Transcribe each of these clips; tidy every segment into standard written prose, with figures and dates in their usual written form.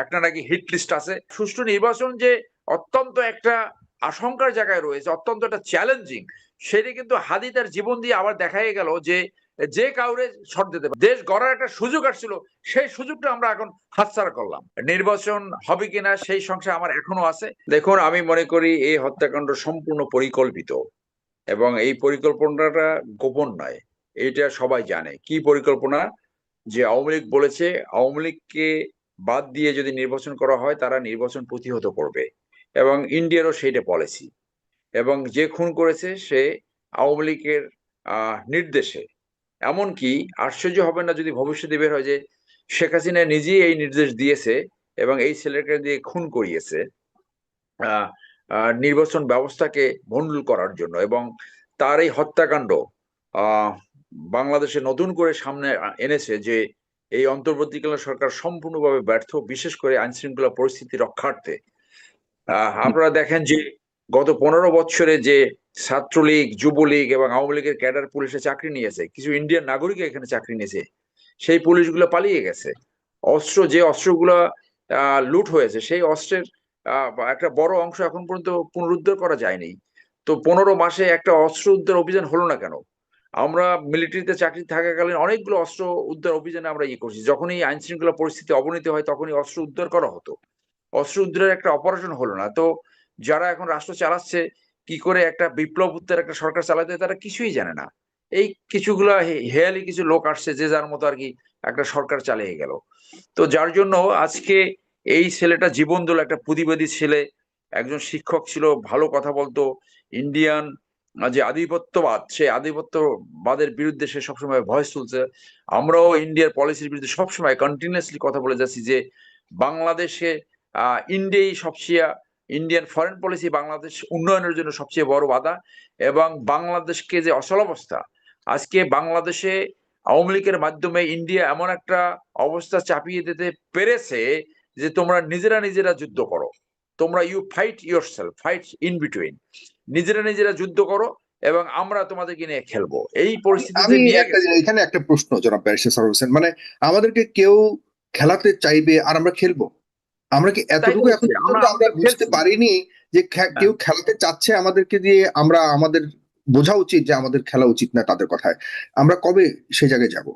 একটা নাকি hit list আছে। সুষ্ঠু নির্বাচন যে অত্যন্ত একটা আশঙ্কার জায়গায় রয়েছে, অত্যন্ত একটা চ্যালেঞ্জিং, সেটি কিন্তু হাদি তার জীবন দিয়ে আবার দেখাই গেল যে যে কাউরে শট দিতে পারে। দেশ গড়ার একটা সুযোগ আসছিল, সেই সুযোগটা আমরা এখন হাতছাড়া করলাম। নির্বাচন হবে কিনা সেই সংশয় আমার এখনো আছে। দেখুন, আমি মনে করি এই হত্যাকাণ্ড সম্পূর্ণ পরিকল্পিত, এবং এই পরিকল্পনাটা গোপন নয়, এইটা সবাই জানে। কি পরিকল্পনা? যে আওয়ামী লীগ বলেছে আওয়ামী লীগকে বাদ দিয়ে যদি নির্বাচন করা হয় তারা নির্বাচন প্রতিহত করবে, এবং ইন্ডিয়ারও সেইটা পলিসি। এবং যে খুন করেছে সে আওয়ামী লীগের নির্দেশে। এমনকি আশ্চর্য হবে না যদি ভবিষ্যতে বের হয় যে শেখ হাসিনা নিজেই এই নির্দেশ দিয়েছে এবং এই ছেলেকে দিয়ে খুন করিয়েছে আহ নির্বাচন ব্যবস্থাকে ভণ্ডুল করার জন্য। এবং তার এই হত্যাকাণ্ড আহ বাংলাদেশে নতুন করে সামনে এনেছে যে এই অন্তর্বর্তীকালীন সরকার সম্পূর্ণভাবে ব্যর্থ, বিশেষ করে আইন শৃঙ্খলা পরিস্থিতি রক্ষার্থে। আপনারা দেখেন যে গত 15 বছরে যে ছাত্রলীগ, যুবলীগ এবং আওয়ামী লীগের ক্যাডার পুলিশে চাকরি নিয়েছে, কিছু ইন্ডিয়ান নাগরিক এখানে চাকরি নিয়েছে, সেই পুলিশগুলো পালিয়ে গেছে। যে অস্ত্রগুলো লুট হয়েছে, সেই অস্ত্রের একটা বড় অংশ এখন পর্যন্ত পুনরুদ্ধার করা যায়নি। তো 15 মাসে একটা অস্ত্র উদ্ধার অভিযান হলো না কেন? আমরা মিলিটারিতে চাকরি থাকাকালীন অনেকগুলো অস্ত্র উদ্ধার অভিযানে আমরা করছি। যখনই আইন শৃঙ্খলা পরিস্থিতি অবনতি হয় তখনই অস্ত্র উদ্ধার করা হতো। অস্ত্র উদ্ধারের একটা অপারেশন হলো না। তো যারা এখন রাষ্ট্র চালাচ্ছে, কি করে একটা বিপ্লব উত্তর একটা সরকার চালাতে হয় তারা কিছুই জানে না। এই কিছুগুলা হেয়ালি কিছু লোক আসছে যে যার মতো আর কি একটা সরকার চালিয়ে গেল। তো যার জন্য আজকে এই ছেলেটা জীবন দিল, একটা প্রতিবাদী ছেলে, একজন শিক্ষক ছিল, ভালো কথা বলতো। ইন্ডিয়ান যে আধিপত্যবাদ, সেই আধিপত্যবাদের বিরুদ্ধে সে সবসময় ভয়েস তুলছে। আমরাও ইন্ডিয়ার পলিসির বিরুদ্ধে সবসময় কন্টিনিউয়াসলি কথা বলে যাচ্ছি যে বাংলাদেশে ইন্ডিয়ান ফরেন পলিসি বাংলাদেশ উন্নয়নের জন্য সবচেয়ে বড় বাধা। এবং বাংলাদেশকে যে অচলাবস্থা, আজকে বাংলাদেশে আওয়ামী লীগের মাধ্যমে ইন্ডিয়া এমন একটা অবস্থা চাপিয়ে দিতে পেরেছে যে তোমরা নিজেরা নিজেরা যুদ্ধ করো, তোমরা you fight yourself, fight in between, নিজেরা নিজেরা যুদ্ধ করো এবং আমরা তোমাদেরকে নিয়ে খেলবো, এই পরিস্থিতিতে আমি নিয়ে একটা গেছে। এখানে একটা প্রশ্ন, জনাব ব্যারিস্টার সরোয়ার হোসেন, মানে আমাদেরকে কেউ খেলাতে চাইবে আর আমরা খেলবো? আমরা কি তাই তো এতটুকু এখন হচ্ছে, আমরা পর্যন্ত আমরা আমরা তো বুঝতে খেলছি। পারিনি যে হ্যাঁ। কেউ খেলাতে চাচ্ছে আমাদেরকে দিয়ে? আমরা আমাদের বোঝা উচিত যে আমাদের খেলা উচিত না তাদের কথায়। আমরা কবে সে জায়গায় যাব?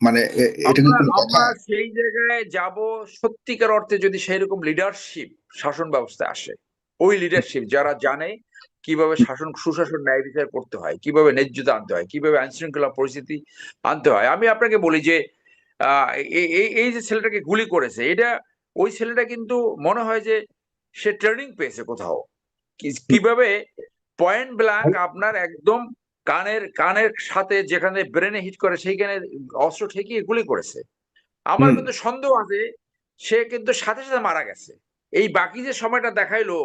মানে এটা কি আমরা কোনো কথা? আমরা সেই জায়গায় যাব সত্যিকার অর্থে যদি সেই রকম লিডারশিপ শাসন ব্যবস্থায় আসে। ওই লিডারশিপ যারা জানে কিভাবে সুশাসন, ন্যায় বিচার করতে হয়, কিভাবে ন্যায্যতা আনতে হয়, কিভাবে আইন শৃঙ্খলা পরিস্থিতি আনতে হয়। আমি আপনাকে বলি যে আহ, এই যে ছেলেটাকে গুলি করেছে, এটা ওই ছেলেটা কিন্তু মনে হয় যে সে ট্রেনিং পেয়েছে কোথাও। কিভাবে পয়েন্ট ব্ল্যাঙ্ক আপনার একদম কানের কানের সাথে যেখানে ব্রেনে হিট করে সেইখানে অস্ত্র ঠেকিয়ে গুলি করেছে। আমার হুম। কিন্তু সন্দেহ আছে সে কিন্তু সাথে সাথে মারা গেছে। এই বাকি যে সময়টা দেখাইলো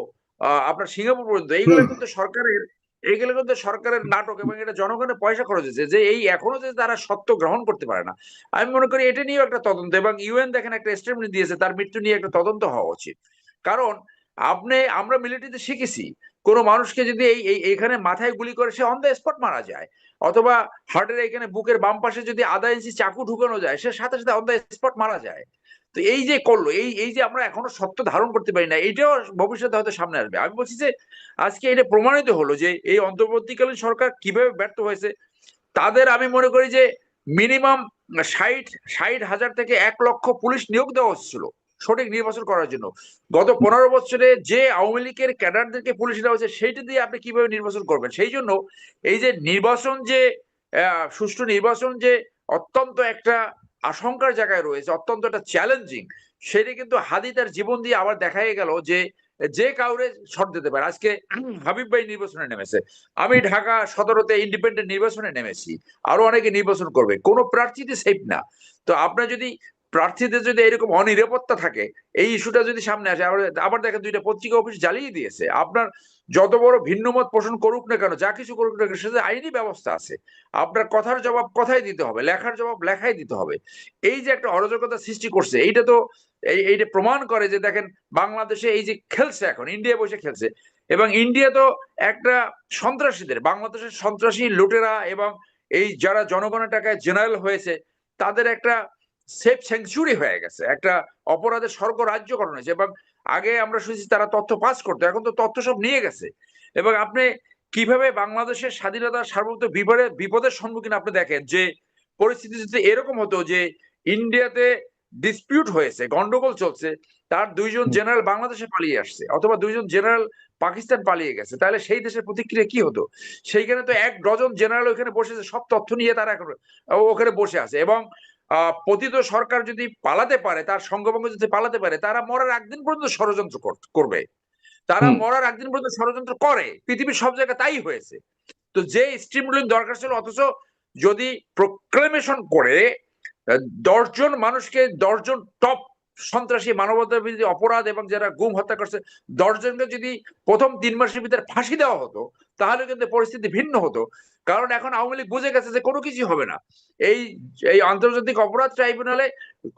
আপনার সিঙ্গাপুর পর্যন্ত, হুম। এইগুলো কিন্তু সরকারের নাটক, এবং এটা জনগণের পয়সা খরচ হয়েছে, যে এই এখনো যে তারা সত্য গ্রহণ করতে পারে না। আমি মনে করি এটা নিয়েও একটা তদন্ত, এবং ইউএন দেখেন একটা স্টেটমেন্ট দিয়েছে তার মৃত্যু নিয়ে একটা তদন্ত হওয়া উচিত। কারণ আমরা মিলিটারিতে শিখেছি কোনো মানুষকে যদি এইখানে মাথায় গুলি করে সে অন দ্য স্পট মারা যায়, অথবা হার্টের এখানে বুকের বাম পাশে যদি আধা ইঞ্চি চাকু ঢুকানো যায় সে সাথে সাথে অন দ্য স্পট মারা যায়। তো এই যে করলো, এই যে আমরা এখনো সত্য ধারণ করতে পারি না, এটাও ভবিষ্যতে হয়তো সামনে আসবে। আমি বলছি যে আজকে এটা প্রমাণিত হলো যে এই অন্তর্বর্তীকালীন সরকার কিভাবে ব্যর্থ হয়েছে। তাদের আমি মনে করি যে মিনিমাম ৬০,০০০ থেকে ১ লক্ষ পুলিশ নিয়োগ দেওয়া হচ্ছিল সঠিক নির্বাচন করার জন্য। গত 15 বছরে যে আওয়ামী লীগের ক্যাডারদেরকে পুলিশ দেওয়া হয়েছে, সেইটা দিয়ে আপনি কিভাবে নির্বাচন করবেন? সেই জন্য এই যে নির্বাচন যে সুষ্ঠু নির্বাচন যে অত্যন্ত একটা আশঙ্কার জায়গায় রয়েছে, অত্যন্ত একটা চ্যালেঞ্জিং, সেটা কিন্তু হাদি তার জীবন দিয়ে আবার দেখাই গেল যে যে কাউরে শট দিতে পারে। আজকে হাবিব ভাই নির্বাচনে নেমেছে, আমি ঢাকা 17-তে ইন্ডিপেন্ডেন্ট নির্বাচনে নেমেছি, আরো অনেকে নির্বাচন করবে, কোনো প্রার্থীতে সেফ না। তো আপনার যদি প্রার্থীদের যদি এরকম অনিরাপত্তা থাকে, এই ইস্যুটা যদি সামনে আসে, আবার দেখেন 2টা পত্রিকা অফিস জ্বালিয়ে দিয়েছে। আপনার যত বড় ভিন্ন মত পোষণ করুক না কেন, যা কিছু করুক না কেন, সেটা আইনি ব্যবস্থা আছে। আপনার কথার জবাব কথাই দিতে হবে, লেখার জবাব লেখাই দিতে হবে। এই যে একটা অরাজকতা সৃষ্টি করছে, এইটা তো এইটা প্রমাণ করে যে দেখেন বাংলাদেশে এই যে খেলছে, এখন ইন্ডিয়া বসে খেলছে। এবং ইন্ডিয়া তো একটা সন্ত্রাসীদের, বাংলাদেশের সন্ত্রাসী লুটেরা এবং এই যারা জনগণের টাকায় জেনারেল হয়েছে, তাদের একটা সেফ সেঞ্চুরি হয়ে গেছে, একটা অপরাধের স্বর্গ রাজ্যকরণ হয়েছে। এবং আগে আমরা শুনেছি তারা তথ্য পাস করতো, এখন তো তথ্য সব নিয়ে গেছে। এবং আপনি কিভাবে বাংলাদেশের স্বাধীনতার সার্বভৌম বিপদের সম্মুখীন আপনি দেখেন যে পরিস্থিতি যদি এরকম হতো যে ইন্ডিয়াতে ডিসপিউট হয়েছে, গন্ডগোল চলছে, তার দুইজন জেনারেল বাংলাদেশে পালিয়ে আসছে অথবা দুইজন জেনারেল পাকিস্তান পালিয়ে গেছে, তাহলে সেই দেশের প্রতিক্রিয়া কি হতো? সেইখানে তো 1 ডজন জেনারেল ওখানে বসেছে, সব তথ্য নিয়ে তারা এখন ওখানে বসে আছে। এবং পতিত সরকার যদি পালাতে পারে, তার সঙ্গভঙ্গ যদি পালাতে পারে, তারা মরার একদিন পর্যন্ত ষড়যন্ত্র করবে। তারা মরার একদিন পর্যন্ত ষড়যন্ত্র করে, পৃথিবীর সব জায়গায় তাই হয়েছে। তো যে স্টিমুলিং দরকার ছিল, অথচ যদি প্রোক্লেমেশন করে 10 জন মানুষকে, 10 জন টপ সন্ত্রাসী, মানবতা বিরোধী অপরাধ এবং যারা গুম হত্যা করছে 10 জনকে যদি প্রথম 3 মাসের ভিতরে ফাঁসি দেওয়া হতো, তাহলে কিন্তু পরিস্থিতি ভিন্ন হতো। কারণ এখন আওয়ামী লীগ বুঝে গেছে যে কোনো কিছু হবে না। এই এই আন্তর্জাতিক অপরাধ ট্রাইব্যুনালে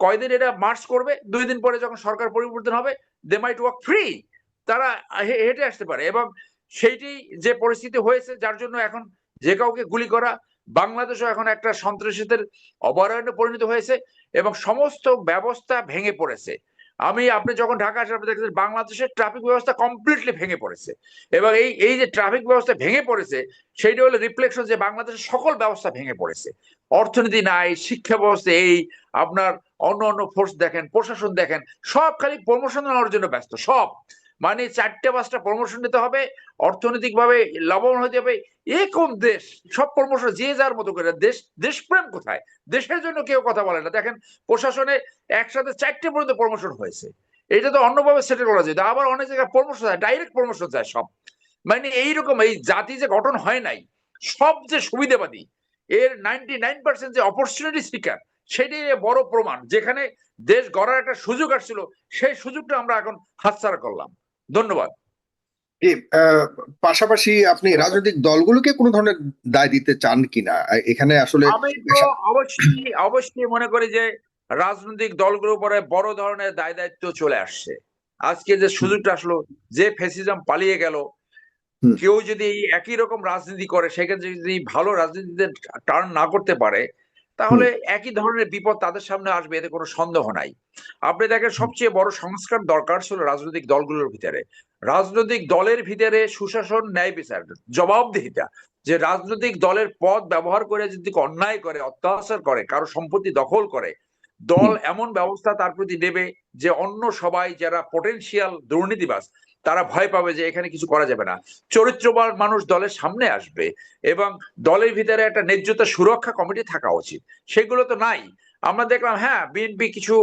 কয়দিন এটা মার্চ করবে, 2 দিন পরে যখন সরকার পরিবর্তন হবে, দে মাইট ওয়াক ফ্রি, তারা হেঁটে আসতে পারে। এবং সেইটি যে পরিস্থিতি হয়েছে, যার জন্য এখন যে কাউকে গুলি করা, বাংলাদেশও এখন একটা সন্ত্রাসীদের অভয়ারণ্যে পরিণত হয়েছে এবং সমস্ত ব্যবস্থা ভেঙে পড়েছে। আপনি যখন ঢাকা আসেন, আপনি দেখেছেন বাংলাদেশের ট্রাফিক ব্যবস্থা কমপ্লিটলি ভেঙে পড়েছে। এবং এই যে ট্রাফিক ব্যবস্থা ভেঙে পড়েছে, সেইটা হলো রিফ্লেকশন যে বাংলাদেশের সকল ব্যবস্থা ভেঙে পড়েছে। অর্থনীতি নাই, শিক্ষা ব্যবস্থা এই, আপনার অন্য অন্য ফোর্স দেখেন, প্রশাসন দেখেন, সব খালি প্রমোশন নেওয়ার জন্য ব্যস্ত। সব মানে 4-5টা প্রমোশন নিতে হবে, অর্থনৈতিক ভাবে লাভবান হতে হবে। এ কোন দেশ? সব প্রমোশন যে যার মতো করে। দেশপ্রেম কোথায়? দেশের জন্য কেউ কথা বলে না। দেখেন প্রশাসনে একসাথে 4টে পর্যন্ত প্রমোশন হয়েছে। এটা তো অন্যভাবে সেটেল করা যেত। আবার অনেক জায়গায় প্রমোশন যায়, ডাইরেক্ট প্রমোশন যায় সব। মানে এইরকম এই জাতি যে গঠন হয় নাই, সব যে সুবিধাবাদী, এর 99% যে অপরচুনিটি সিকার, সেটাই বড় প্রমাণ। যেখানে দেশ গড়ার একটা সুযোগ আসছিল, সেই সুযোগটা আমরা এখন হাতছাড়া করলাম। ধন্যবাদ। পাশাপাশি আপনি রাজনৈতিক দলগুলোকে কোনো ধরনের দায় দিতে চান কিনা এখানে আসলে? আমি তো অবশ্যই মনে করি যে রাজনৈতিক দলগুলোর উপরে বড় ধরনের দায় দায়িত্ব চলে আসছে। আজকে যে সুযোগটা আসলো, যে ফ্যাসিজম পালিয়ে গেল, কেউ যদি একই রকম রাজনীতি করে, সেক্ষেত্রে যদি ভালো রাজনীতিতে টার্ন না করতে পারে, তাহলে একই ধরনের বিপদ তাদের সামনে আসবে, এতে কোনো সন্দেহ নাই। আপনি দেখেন সবচেয়ে বড় সংস্কার দরকার ছিল রাজনৈতিক দলগুলোর ভিতরে। রাজনৈতিক দলের ভিতরে সুশাসন, ন্যায় বিচার, জবাবদিহিতা। যে রাজনৈতিক দলের পদ ব্যবহার করে যদি অন্যায় করে, অত্যাচার করে, কারো সম্পত্তি দখল করে, দল এমন ব্যবস্থা তার প্রতি নেবে যে অন্য সবাই যারা পটেনশিয়াল দুর্নীতিবাজ, তারা ভয় পাবে যে এখানে কিছু করা যাবে না। চরিত্রবান মানুষ দলের সামনে আসবে এবং দলের ভিতরে একটা ন্যায্যতা সুরক্ষা কমিটি থাকা উচিত। সেগুলো তো নাই। আমরা দেখলাম হ্যাঁ, বিএনপি কিছু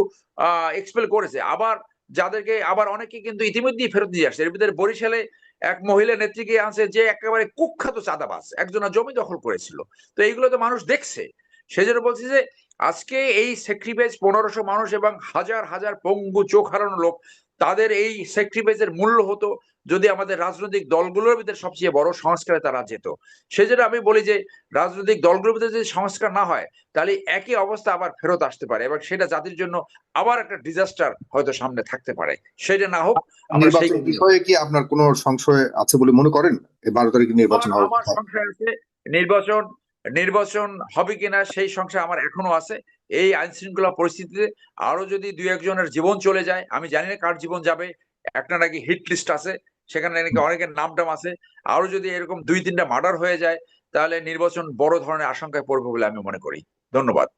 এক্সপেল করেছে, আবার যাদেরকে আবার অনেকে কিন্তু ইতিমধ্যেই ফেরত দিয়ে আসছে। এর ভিতরে বরিশালে এক মহিলা নেত্রীকে আনছে যে একেবারে কুখ্যাত চাঁদাবাজ, একজনা জমি দখল করেছিল। তো এইগুলো তো মানুষ দেখছে। সেজন্য বলছি যে আজকে এই স্যাক্রিফাইস 1500 মানুষ এবং হাজার হাজার পঙ্গু চোখ হারানো লোক, তাদের এই স্যাক্রিফাইসের মূল্য হতো যদি আমাদের রাজনৈতিক দলগুলোর ভিতরে সবচেয়ে বড় সংস্কারে তারা যেত। সেজন্য আমি বলি যে রাজনৈতিক দলগুলোর ভিতরে যদি সংস্কার না হয়, তাহলে একই অবস্থা আবার ফেরত আসতে পারে এবং সেটা জাতির জন্য আবার একটা ডিজাস্টার হয়তো সামনে থাকতে পারে। সেটা না হোক। নির্বাচন বিষয়ে কি আপনার কোনো সংশয় আছে বলে মনে করেন? 12 তারিখে নির্বাচন হবে। আমার সংশয় আছে, নির্বাচন হবে কিনা সেই সংশয় আমার এখনো আছে। এই আইন শৃঙ্খলা পরিস্থিতিতে আরো যদি 2-1 জনের জীবন চলে যায়, আমি জানি না কার জীবন যাবে। একটা নাকি হিট লিস্ট আছে, সেখানে নাকি অনেকের নাম টাম আছে। আরো যদি এরকম 2-3টা মার্ডার হয়ে যায়, তাহলে নির্বাচন বড় ধরনের আশঙ্কায় পড়বে বলে আমি মনে করি। ধন্যবাদ।